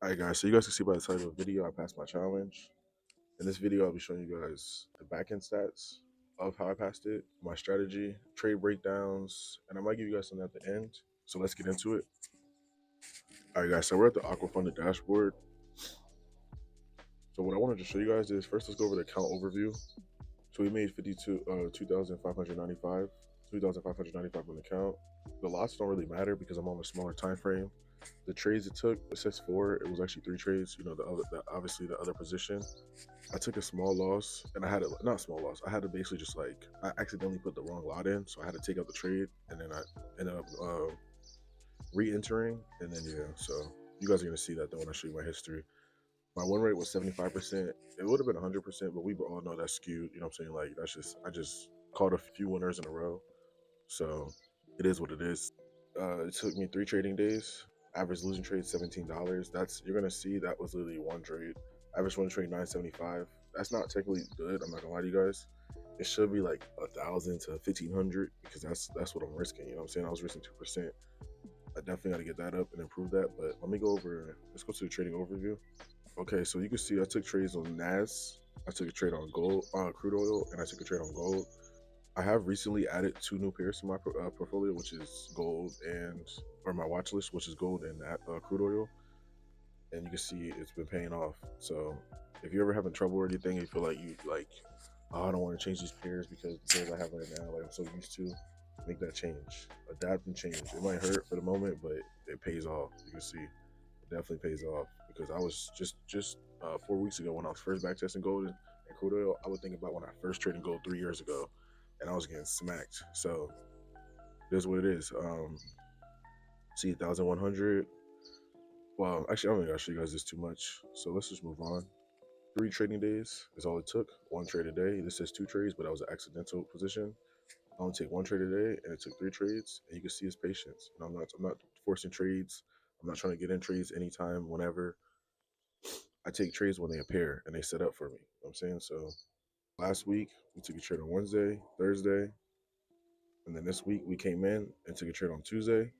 Alright guys, so you guys can see by the title of the video, I passed my challenge. In this video, I'll be showing you guys the backend stats of how I passed it, my strategy, trade breakdowns, and I might give you guys something at the end. So let's get into it. Alright guys, so we're at the AquaFunded dashboard. So what I wanted to show you guys is, first let's go over the account overview. So we made 2,595 on the account. The lots don't really matter because I'm on a smaller time frame. The trades it took, it says 4, it was actually 3 trades. You know, obviously the other position. I took a small loss, and I had not small loss. I had to basically just like, I accidentally put the wrong lot in, so I had to take out the trade, and then I ended up re-entering, and then yeah. So you guys are gonna see that though when I show you my history. My win rate was 75%. It would have been 100%, but we all know that's skewed. You know what I'm saying? Like I just caught a few winners in a row, so it is what it is. It took me 3 trading days. Average losing trade $17. You're gonna see that was literally one trade. Average one trade $975. That's not technically good. I'm not gonna lie to you guys. It should be like 1,000 to 1,500 because that's what I'm risking. You know what I'm saying? I was risking 2%. I definitely got to get that up and improve that. But let me go over. Let's go to the trading overview. Okay, so you can see I took trades on NAS. I took a trade on gold, crude oil, and I took a trade on gold. I have recently added 2 new pairs to my portfolio, which is gold or my watch list, which is gold and crude oil. And you can see it's been paying off. So if you're ever having trouble or anything, you feel like oh, I don't want to change these pairs because the pairs I have right now, like I'm so used to, make that change, adapt and change. It might hurt for the moment, but it pays off. You can see it definitely pays off because I was just 4 weeks ago when I was first back testing gold and crude oil. I would think about when I first traded gold 3 years ago, and I was getting smacked. So there's what it is. See 1,100. Well, actually, I'm not gonna show you guys this too much. So let's just move on. 3 trading days is all it took. 1 trade a day. This says 2 trades, but that was an accidental position. I only take 1 trade a day, and it took 3 trades. And you can see his patience. And I'm not forcing trades. I'm not trying to get in trades anytime, whenever. I take trades when they appear and they set up for me. You know what I'm saying? So last week we took a trade on Wednesday, Thursday, and then this week we came in and took a trade on Tuesday,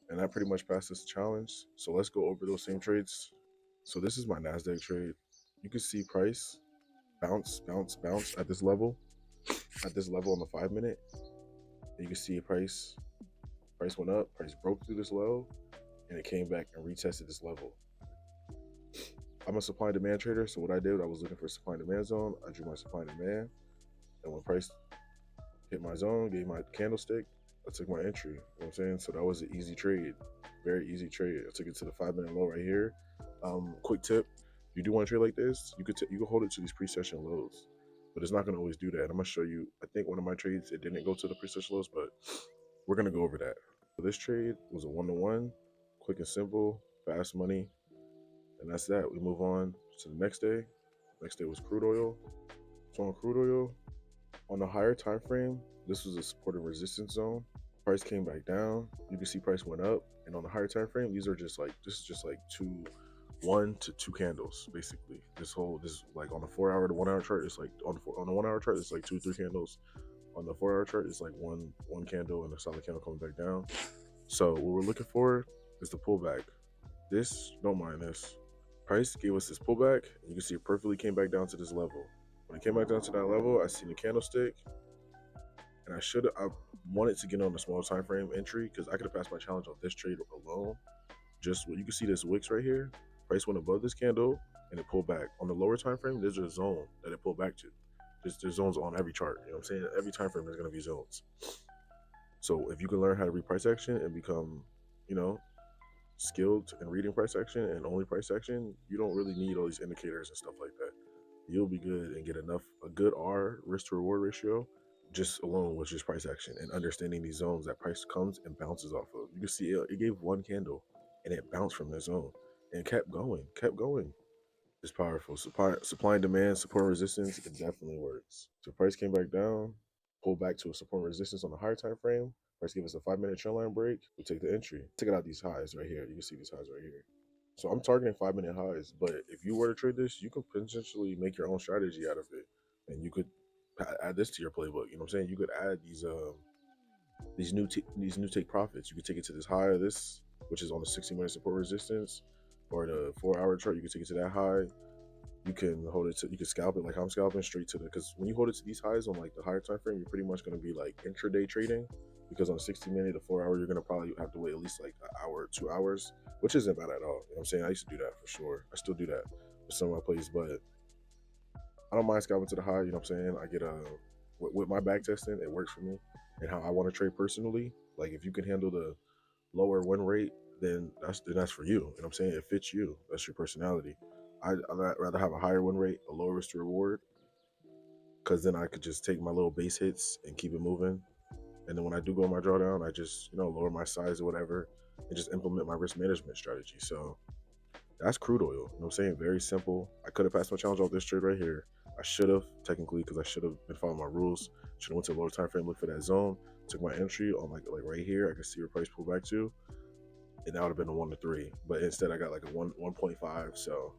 and that pretty much passed this challenge. So let's go over those same trades. So this is my NASDAQ trade. You can see price bounce, bounce, bounce at this level on the 5-minute. And you can see price went up, price broke through this low, and it came back and retested this level. I'm a supply and demand trader, so what I did, I was looking for a supply and demand zone. I drew my supply and demand, and when price hit my zone, gave my candlestick, I took my entry. You know what I'm saying? So that was an easy trade, very easy trade. I took it to the 5-minute low right here. Quick tip: if you do want to trade like this, you could hold it to these pre-session lows, but it's not going to always do that. I'm going to show you. I think one of my trades, it didn't go to the pre-session lows, but we're going to go over that. So this trade was a 1-to-1, quick and simple, fast money, and that's that. We move on to the next day. Next day was crude oil. So on crude oil, on the higher time frame, this was a support and resistance zone. Price came back down. You can see price went up, and on the higher time frame, this is just like 1 to 2 candles basically. This like on the 4-hour to 1-hour chart, it's like on the 1-hour chart, it's like 2 or 3 candles. On the 4-hour chart, it's like one candle and a solid candle coming back down. So what we're looking for is the pullback. Don't mind this. Price gave us this pullback, and you can see it perfectly came back down to this level. When it came back down to that level, I seen the candlestick, and I wanted to get on the small time frame entry because I could have passed my challenge on this trade alone. Just what you can see, this wicks right here. Price went above this candle and it pulled back. On the lower time frame, there's a zone that it pulled back to. There's zones on every chart. You know what I'm saying? Every time frame there's gonna be zones. So if you can learn how to read price action and become, skilled in reading price action and only price action, you don't really need all these indicators and stuff like that. You'll be good and get a good R, risk to reward ratio, just alone with just price action and understanding these zones that price comes and bounces off of. You can see it gave 1 candle and it bounced from the zone and kept going. It's powerful. Supply and demand, support and resistance, it definitely works. So price came back down, pulled back to a support and resistance on the higher time frame. Price gave us a 5-minute trend line break. We take the entry. Take it out these highs right here. You can see these highs right here. So I'm targeting 5-minute highs, but if you were to trade this, you could potentially make your own strategy out of it, and you could add this to your playbook. You know what I'm saying? You could add these new take profits. You could take it to this high of this, which is on the 60-minute support resistance. or the 4 hour chart, you can take it to that high. You can hold it to, you can scalp it like I'm scalping straight to the, because when you hold it to these highs on like the higher time frame, you're pretty much going to be like intraday trading, because on 60 minute to 4 hour, you're going to probably have to wait at least like an hour, 2 hours, which isn't bad at all. You know what I'm saying? I used to do that for sure. I still do that with some of my plays, but I don't mind scalping to the high. You know what I'm saying? I get with my back testing, it works for me and how I want to trade personally. Like if you can handle the lower win rate, then that's for you. You know what I'm saying? It fits you. That's your personality. I'd rather have a higher win rate, a lower risk to reward, because then I could just take my little base hits and keep it moving. And then when I do go on my drawdown, I just lower my size or whatever, and just implement my risk management strategy. So that's crude oil. You know what I'm saying? Very simple. I could have passed my challenge off this trade right here. I should have, technically, because I should have been following my rules. Should have went to a lower time frame, look for that zone, took my entry on like right here. I could see where price pull back to, and that would have been a 1 to 3. But instead, I got like a 1.5. So,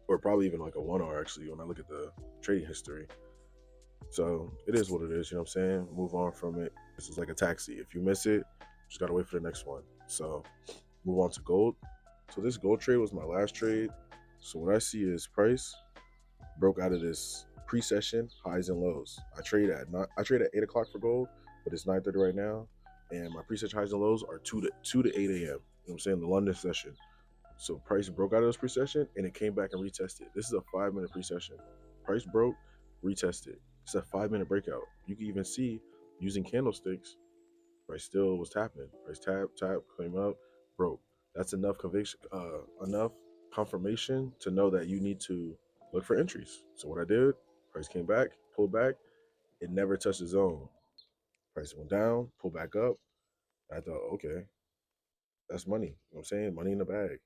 or probably even like a 1R actually when I look at the trading history. So it is what it is. You know what I'm saying? Move on from it. This is like a taxi. If you miss it, just gotta wait for the next one. So move on to gold. So this gold trade was my last trade. So what I see is price broke out of this pre-session highs and lows. I trade at 8 o'clock for gold, but it's 9:30 right now, and my pre-session highs and lows are 2 to 8 a.m. You know what I'm saying? The London session. So price broke out of this pre-session and it came back and retested. This is a 5 minute pre-session. Price broke, retested. It's a 5 minute breakout. You can even see using candlesticks, price still was tapping. Price tap, came up, broke. That's enough conviction, enough confirmation to know that you need to look for entries. So what I did, price came back, pulled back, it never touched the zone. Price went down, pulled back up. I thought, okay, that's money. You know what I'm saying? Money in the bag.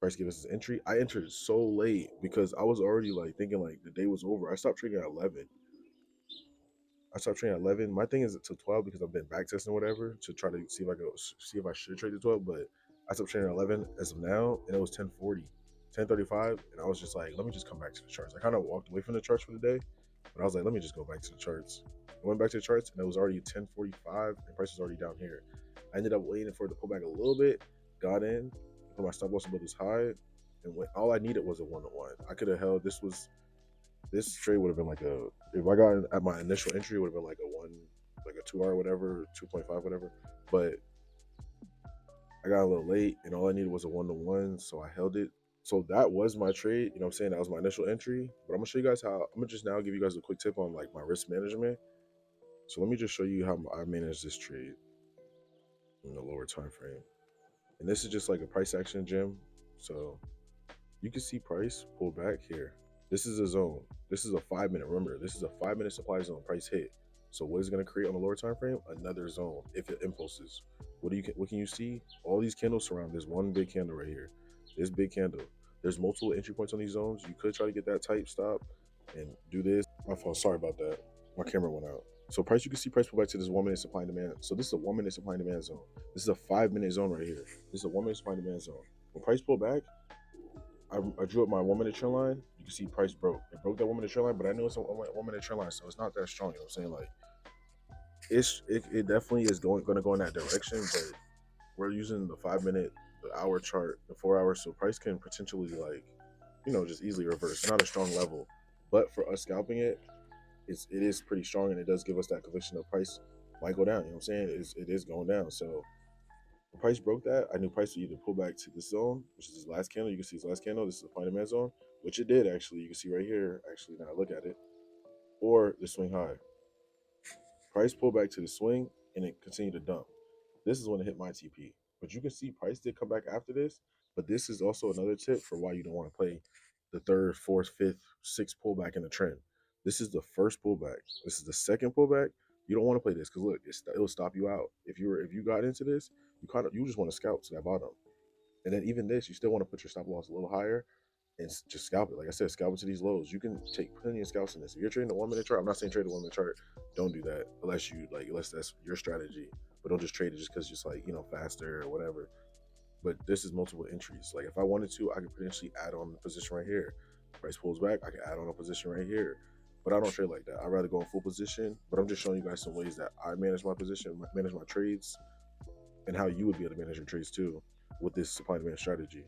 Price gave us his entry. I entered so late because I was already like thinking like the day was over. I stopped trading at 11. I stopped trading at 11. My thing is to 12 because I've been back testing whatever to try to see if I go see if I should trade to 12. But I stopped trading at 11 as of now, and it was 10:40, 10:35, and I was just like, let me just come back to the charts. I kind of walked away from the charts for the day, but I was like, let me just go back to the charts. I went back to the charts, and it was already 10:45, and price was already down here. I ended up waiting for it to pull back a little bit, got in, put my stop loss above this high, and all I needed was a 1-to-1. I could have held this trade would have been like a, if I got at my initial entry, it would have been like a one, like a 2R whatever, 2.5 whatever. But I got a little late, and all I needed was a 1-to-1, so I held it. So that was my trade. You know what I'm saying? That was my initial entry. But I'm gonna show you guys how. I'm gonna just now give you guys a quick tip on like my risk management. So let me just show you how I manage this trade in the lower time frame. And this is just like a price action gem. So you can see price pull back here. This is a zone. This is a 5 minute. Remember, this is a 5 minute supply zone. Price hit. So what is going to create on the lower time frame? Another zone. If it impulses, what can you see? All these candles surround this one big candle right here. This big candle. There's multiple entry points on these zones. You could try to get that type stop and do this. My fault. Sorry about that. My camera went out. So price, you can see price pull back to this 1 minute supply and demand. So this is a 1 minute supply and demand zone. This is a 5 minute zone right here. This is a 1 minute supply and demand zone. When price pull back, I drew up my 1 minute trend line. You can see price broke. It broke that 1 minute trend line, but I know it's a 1 minute trend line, so it's not that strong. You know what I'm saying? Like, it definitely is going to go in that direction, but we're using the 5 minute, the hour chart, the 4 hours, so price can potentially like, just easily reverse. It's not a strong level, but for us scalping it, it is pretty strong, and it does give us that conviction of price might go down. You know what I'm saying? It is going down. So when price broke that, I knew price would either pull back to this zone, which is this last candle. You can see this last candle. This is the supply demand zone, which it did actually. You can see right here, actually, now I look at it, or the swing high. Price pulled back to the swing, and it continued to dump. This is when it hit my TP. But you can see price did come back after this. But this is also another tip for why you don't want to play the third, fourth, fifth, sixth pullback in the trend. This is the first pullback. This is the second pullback. You don't want to play this because look, it'll stop you out. If you got into this, you just want to scalp to that bottom. And then even this, you still want to put your stop loss a little higher and just scalp it. Like I said, scalp it to these lows. You can take plenty of scalps in this. If you're trading the 1 minute chart, I'm not saying trade the 1 minute chart. Don't do that unless that's your strategy. But don't just trade it just because it's like, faster or whatever. But this is multiple entries. Like if I wanted to, I could potentially add on the position right here. Price pulls back, I can add on a position right here. But I don't trade like that. I'd rather go in full position. But I'm just showing you guys some ways that I manage my position, manage my trades, and how you would be able to manage your trades too. with this supply and demand strategy.